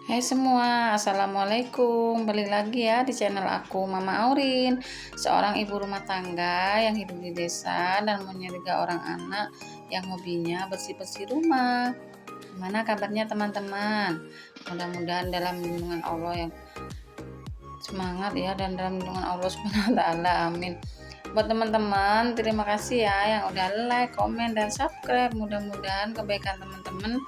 Hai semua, Assalamualaikum. Balik lagi ya di channel aku, Mama Aurin, seorang ibu rumah tangga yang hidup di desa dan punya 3 orang anak yang hobinya bersih-bersih rumah. Gimana kabarnya teman-teman? Mudah-mudahan dalam lindungan Allah yang semangat ya, dan dalam lindungan Allah Subhanahu wa taala. Amin. Buat teman-teman, terima kasih ya yang udah like, komen, dan subscribe. Mudah-mudahan kebaikan teman-teman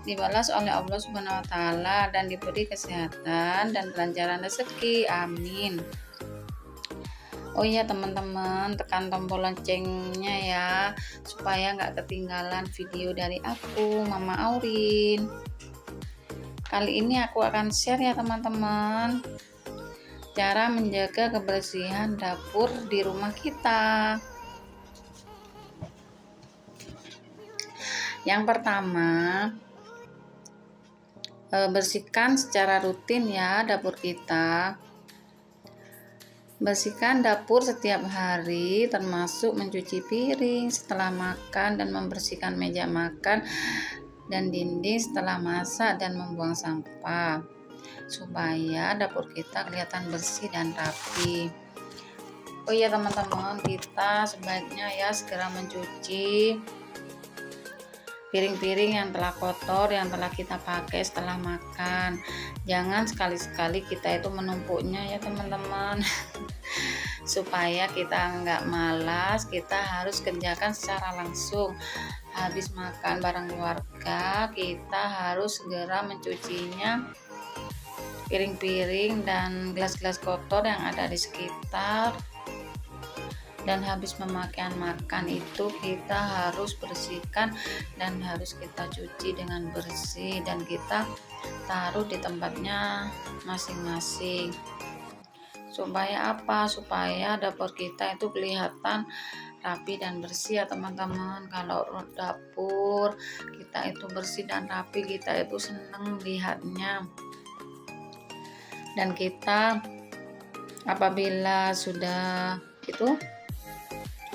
dibalas oleh Allah Subhanahu wa taala dan diberi kesehatan dan kelancaran rezeki. Amin. Oh iya teman-teman, tekan tombol loncengnya ya supaya nggak ketinggalan video dari aku, Mama Aurin. Kali ini aku akan share ya teman-teman, cara menjaga kebersihan dapur di rumah kita. Yang pertama, bersihkan secara rutin ya dapur kita. Bersihkan dapur setiap hari, termasuk mencuci piring setelah makan dan membersihkan meja makan dan dinding setelah masak dan membuang sampah, supaya dapur kita kelihatan bersih dan rapi. Oh iya teman-teman, kita sebaiknya ya segera mencuci piring-piring yang telah kotor, yang telah kita pakai setelah makan. Jangan sekali-sekali kita itu menumpuknya ya teman-teman. Supaya kita nggak malas, kita harus kerjakan secara langsung. Habis makan bareng keluarga, kita harus segera mencucinya, piring-piring dan gelas-gelas kotor yang ada di sekitar. Dan habis memakan makan itu kita harus bersihkan dan harus kita cuci dengan bersih, dan kita taruh di tempatnya masing-masing. Supaya apa? Supaya dapur kita itu kelihatan rapi dan bersih ya teman-teman. Kalau dapur kita itu bersih dan rapi, kita itu seneng lihatnya. Dan kita apabila sudah itu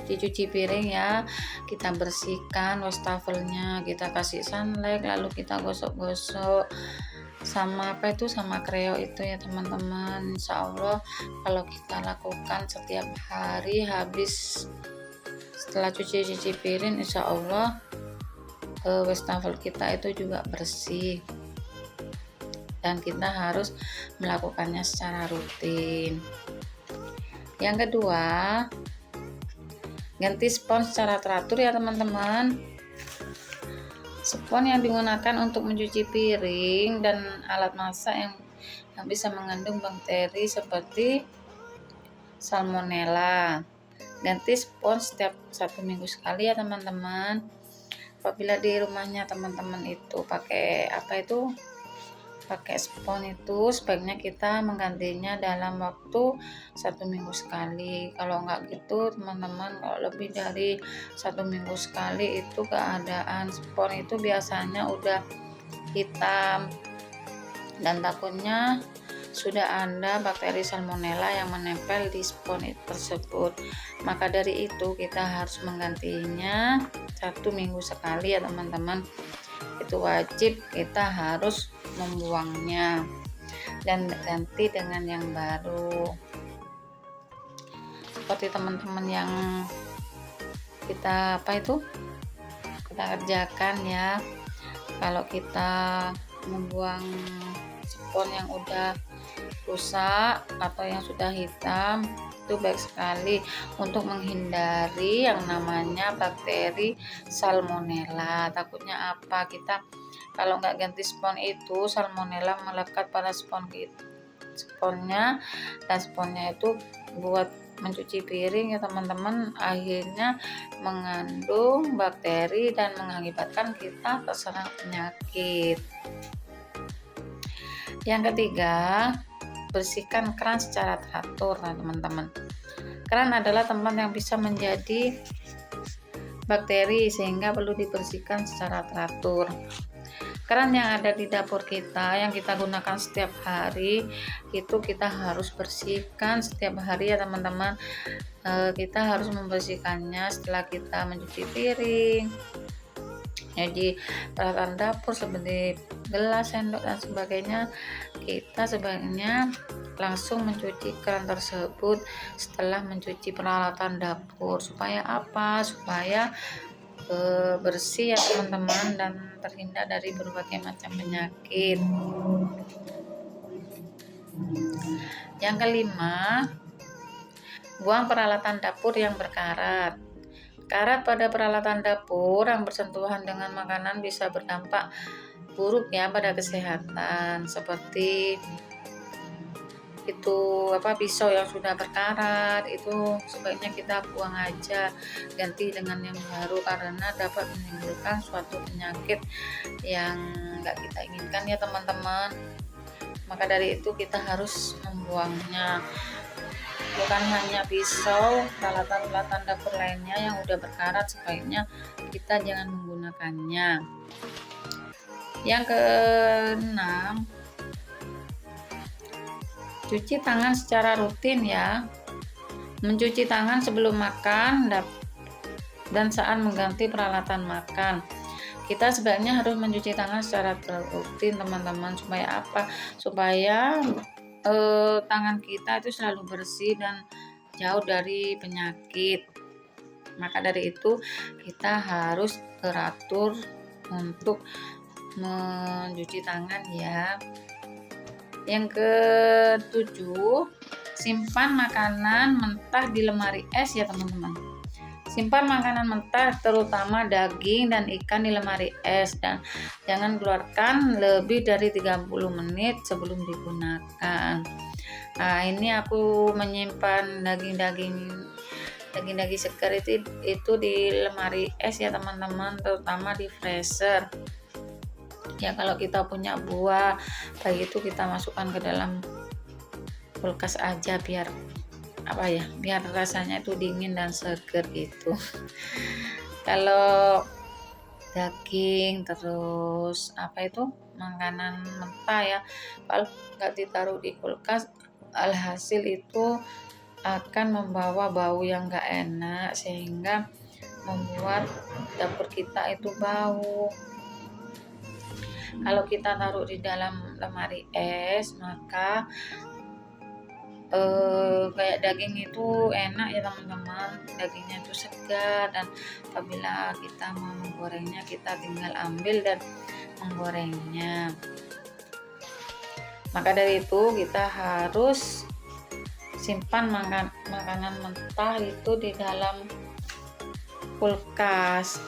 dicuci piring ya, kita bersihkan wastafelnya, kita kasih sunlight, lalu kita gosok-gosok sama sama kreo itu ya teman-teman. Insya Allah kalau kita lakukan setiap hari, habis setelah cuci piring, insya Allah wastafel kita itu juga bersih, dan kita harus melakukannya secara rutin. Yang kedua, ganti spons secara teratur ya teman-teman. Spons yang digunakan untuk mencuci piring dan alat masak yang bisa mengandung bakteri seperti salmonella. Ganti spons setiap 1 minggu sekali ya teman-teman. Apabila di rumahnya teman-teman itu pakai pakai spons, itu sebaiknya kita menggantinya dalam waktu 1 minggu sekali. Kalau enggak gitu teman-teman, kalau lebih dari 1 minggu sekali, itu keadaan spons itu biasanya udah hitam dan takutnya sudah ada bakteri salmonella yang menempel di spons tersebut. Maka dari itu kita harus menggantinya 1 minggu sekali ya teman-teman. Itu wajib, kita harus membuangnya dan ganti dengan yang baru. Seperti teman-teman yang kita kita kerjakan ya. Kalau kita membuang spons yang udah rusak atau yang sudah hitam, itu baik sekali untuk menghindari yang namanya bakteri salmonella. Takutnya apa, kita kalau nggak ganti spons itu salmonella melekat pada sponsnya, dan sponsnya itu buat mencuci piring ya teman-teman, akhirnya mengandung bakteri dan mengakibatkan kita terserang penyakit. Yang ketiga, bersihkan keran secara teratur nah teman-teman. Keran adalah tempat yang bisa menjadi bakteri, sehingga perlu dibersihkan secara teratur. Keran yang ada di dapur kita yang kita gunakan setiap hari itu kita harus bersihkan setiap hari ya teman-teman. Kita harus membersihkannya setelah kita mencuci piring. Jadi peralatan dapur seperti gelas, sendok dan sebagainya, kita sebaiknya langsung mencuci keran tersebut setelah mencuci peralatan dapur. Supaya apa? Supaya bersih ya teman-teman, dan terhindar dari berbagai macam penyakit. Yang kelima, buang peralatan dapur yang berkarat. Karat pada peralatan dapur yang bersentuhan dengan makanan bisa berdampak buruk ya pada kesehatan, seperti itu pisau yang sudah berkarat itu sebaiknya kita buang aja, ganti dengan yang baru, karena dapat menimbulkan suatu penyakit yang nggak kita inginkan ya teman-teman. Maka dari itu kita harus membuangnya. Bukan hanya pisau, peralatan dapur lainnya yang udah berkarat sebaiknya kita jangan menggunakannya. Yang keenam, cuci tangan secara rutin ya. Mencuci tangan sebelum makan dan saat mengganti peralatan makan. Kita sebaiknya harus mencuci tangan secara rutin teman-teman. Supaya apa? Supaya tangan kita itu selalu bersih dan jauh dari penyakit. Maka dari itu kita harus teratur untuk mencuci tangan ya. Yang ketujuh, simpan makanan mentah di lemari es ya teman-teman. Simpan makanan mentah terutama daging dan ikan di lemari es, dan jangan keluarkan lebih dari 30 menit sebelum digunakan. Nah, ini aku menyimpan daging segar itu di lemari es ya teman-teman, terutama di freezer. Ya kalau kita punya buah baik itu kita masukkan ke dalam kulkas aja biar rasanya itu dingin dan segar gitu. Kalau daging terus makanan mentah ya, kalau nggak ditaruh di kulkas, alhasil itu akan membawa bau yang nggak enak sehingga membuat dapur kita itu bau. Kalau kita taruh di dalam lemari es, maka kayak daging itu enak ya teman-teman, dagingnya itu segar, dan apabila kita mau menggorengnya kita tinggal ambil dan menggorengnya. Maka dari itu kita harus simpan makanan mentah itu di dalam kulkas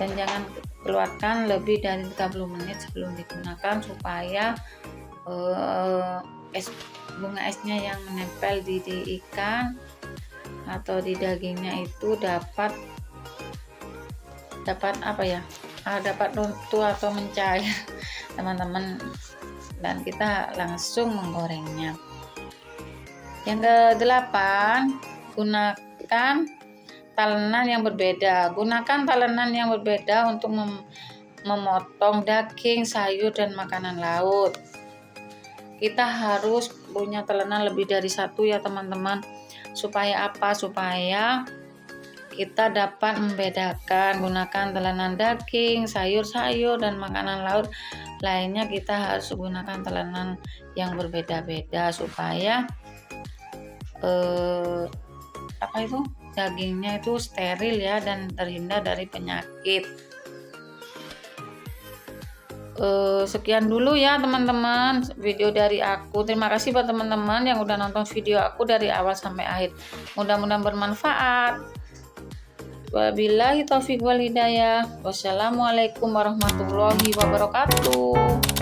dan jangan keluarkan lebih dari 30 menit sebelum digunakan, supaya bunga esnya yang menempel di ikan atau di dagingnya itu dapat runtuh atau mencair teman-teman, dan kita langsung menggorengnya. Yang kedelapan, gunakan talenan yang berbeda. Gunakan talenan yang berbeda untuk memotong daging, sayur, dan makanan laut. Kita harus punya talenan lebih dari satu ya teman-teman. Supaya apa? Supaya kita dapat membedakan. Gunakan talenan daging, sayur-sayur, dan makanan laut lainnya. Kita harus gunakan talenan yang berbeda-beda supaya dagingnya itu steril ya dan terhindar dari penyakit. Sekian dulu ya teman-teman video dari aku. Terima kasih buat teman-teman yang udah nonton video aku dari awal sampai akhir. Mudah-mudahan bermanfaat. Wabillahi taufiq wal hidayah. Wassalamualaikum warahmatullahi wabarakatuh.